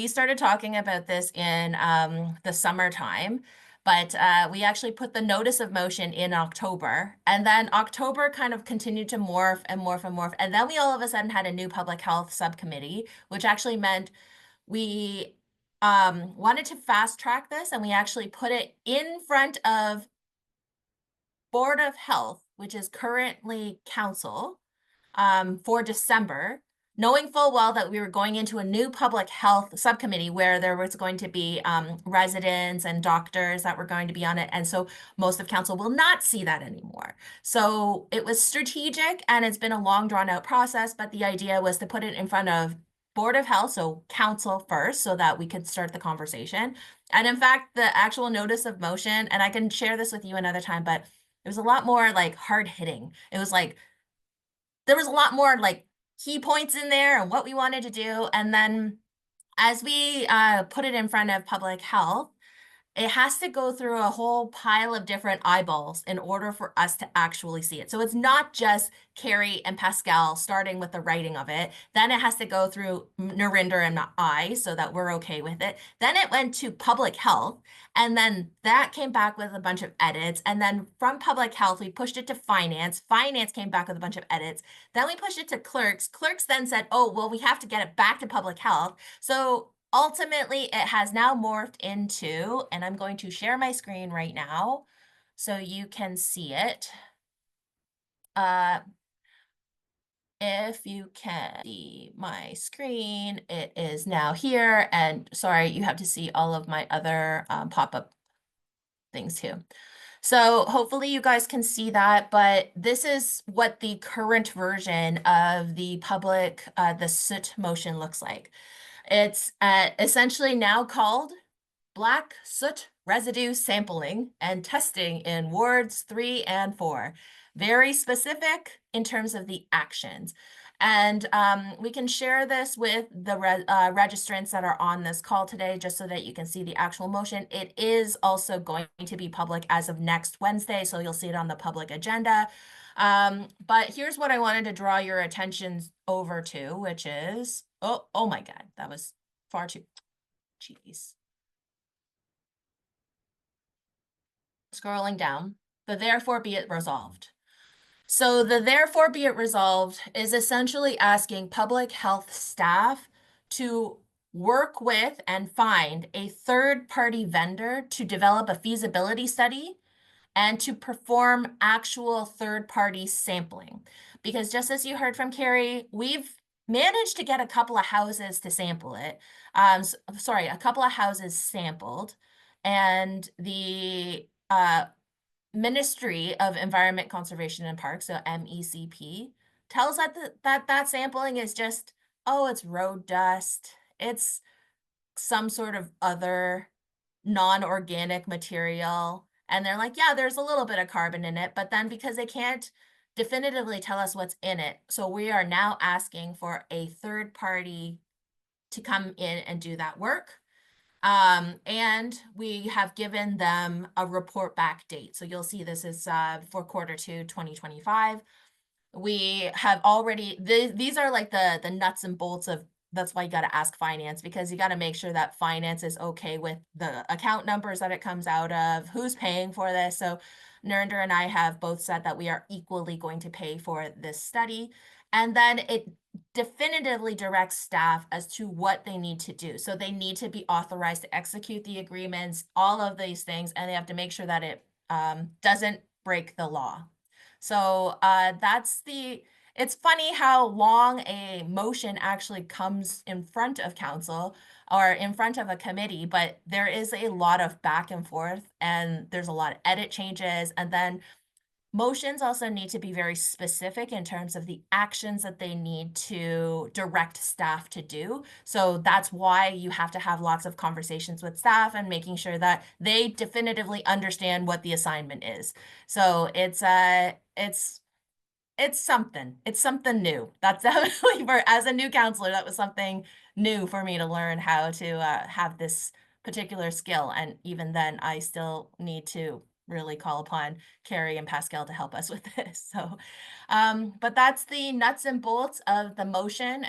We started talking about this in the summertime, but we actually put the notice of motion in October. And then October kind of continued to morph and morph and morph. And then we all of a sudden had a new public health subcommittee, which actually meant we wanted to fast track this, and we actually put it in front of Board of Health, which is currently council, for December, knowing full well that we were going into a new public health subcommittee where there was going to be residents and doctors that were going to be on it. And so most of council will not see that anymore. So it was strategic, and it's been a long drawn out process, but the idea was to put it in front of Board of Health, so council first, so that we could start the conversation. And in fact, the actual notice of motion, and I can share this with you another time, but it was a lot more like hard hitting. It was like, there was a lot more like key points in there and what we wanted to do. And then as we put it in front of public health, it has to go through a whole pile of different eyeballs in order for us to actually see it. So it's not just Carrie and Pascal starting with the writing of it. Then it has to go through Narinder and I so that we're okay with it. Then it went to public health. And then that came back with a bunch of edits. And then from public health, we pushed it to finance. Finance came back with a bunch of edits. Then we pushed it to clerks. Clerks then said, oh, well, we have to get it back to public health. So ultimately, it has now morphed into, and I'm going to share my screen right now so you can see it. If you can see my screen, it is now here. And sorry, you have to see all of my other pop-up things too. So hopefully you guys can see that, but this is what the current version of the public, the Soot motion looks like. It's essentially now called Black Soot Residue Sampling and Testing in Wards 3 and 4. Very specific in terms of the actions. And we can share this with the registrants that are on this call today, just so that you can see the actual motion. It is also going to be public as of next Wednesday, so you'll see it on the public agenda. But here's what I wanted to draw your attention over to, which is, oh my God, that was far too, geez. Scrolling down, the therefore be it resolved. So the therefore be it resolved is essentially asking public health staff to work with and find a third-party vendor to develop a feasibility study and to perform actual third-party sampling. Because just as you heard from Carrie, we've managed to get a couple of houses to sample it. Sorry, a couple of houses sampled, and the Ministry of Environment, Conservation and Parks, so MECP, tells us that sampling is just, oh, it's road dust, it's some sort of other non-organic material. And they're like, yeah, there's a little bit of carbon in it, but then because they can't definitively tell us what's in it, so we are now asking for a third party to come in and do that work. And we have given them a report back date. So you'll see this is for Q2 2025. We have already, these are like the nuts and bolts of, that's why you got to ask finance, because you got to make sure that finance is okay with the account numbers that it comes out of, who's paying for this. So Narinder and I have both said that we are equally going to pay for this study. And then it definitively directs staff as to what they need to do. So they need to be authorized to execute the agreements, all of these things, and they have to make sure that it doesn't break the law. So it's funny how long a motion actually comes in front of council or in front of a committee, but there is a lot of back and forth, and there's a lot of edit changes. And then motions also need to be very specific in terms of the actions that they need to direct staff to do. So that's why you have to have lots of conversations with staff and making sure that they definitively understand what the assignment is. So it's something new. That's definitely, for as a new counselor, that was something new for me to learn how to have this particular skill. And even then, I still need to really call upon Carrie and Pascal to help us with this. So, but that's the nuts and bolts of the motion. And